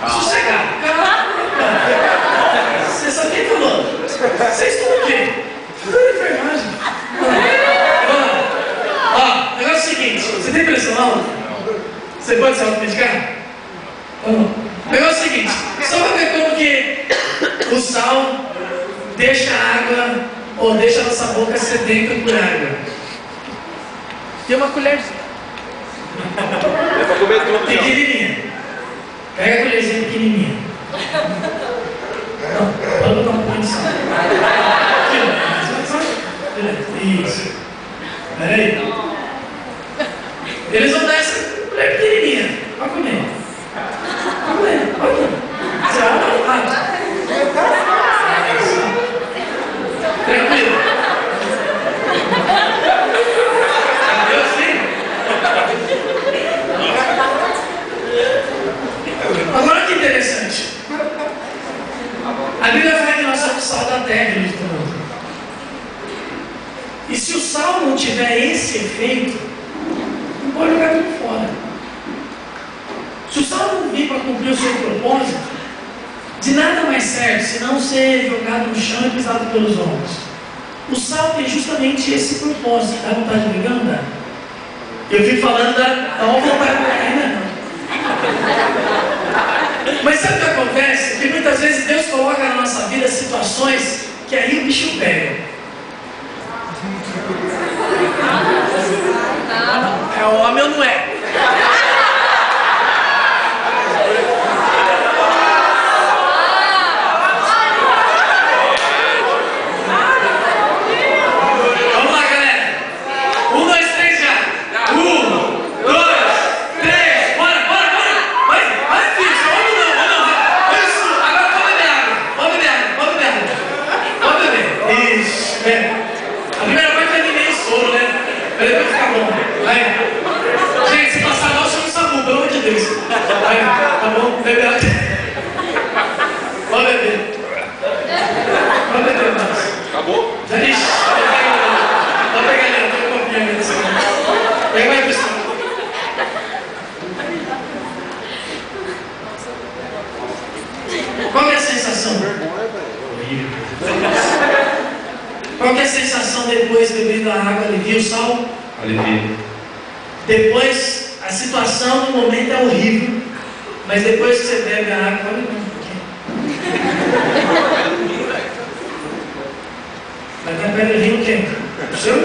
Sossegado. Cara, você sabe quem falou? Você estuda o quê? Estuda enfermagem. Ó, o negócio é o seguinte, você tem pressão alta? Você pode se automedicar? O negócio é o seguinte, só pra ver como que o sal deixa a água, ou deixa a nossa boca sedenta por água. Tem uma colherzinha. É pra comer tudo. Pequenininha. Pega a colherzinha pequenininha. Não, pode botar um pouquinho de sal. Isso. Peraí. Eles vão dar essa colher pequenininha. Pode comer. Pode comer. Pode comer. Você abre. Tranquilo. Entendeu assim? Agora que interessante. A Bíblia fala que nós somos sal da terra, diz o mundo. E se o sal não tiver esse efeito, não pode jogar tudo fora. Se o sal não vir para cumprir o seu propósito, de nada mais serve se não ser jogado no chão e pisado pelos homens. O sal tem justamente esse propósito. Dá vontade de brigar, não dá? Eu fico falando da vontade de brigar, não. Mas sabe o que acontece? Que muitas vezes Deus coloca na nossa vida situações que aí o bicho pega. É homem ou não é? Vamos lá, galera. 1, 2, 3 já. 1, 2, 3. Bora. Vai, filho. Vamos, isso. Agora pode beber água. Pode beber. Isso. A primeira parte vai ninguém soro, né? Depois fica bom. Vai. Gente, se passar mal, chama o SAMU, pelo amor de Deus. Vai, tá bom? Bebe água. Pode beber. Pode beber mais. Acabou? Ixi, pode pegar ele, eu tô confiando nisso. Pega aí, pessoal. Qual é a sensação? Qual é a sensação depois bebendo a água? Alivia o sal? Alivia. Depois, a situação no momento é horrível, mas depois que você bebe a água, olha um pouquinho. Vai ter a pedra vindo o quê? O seu?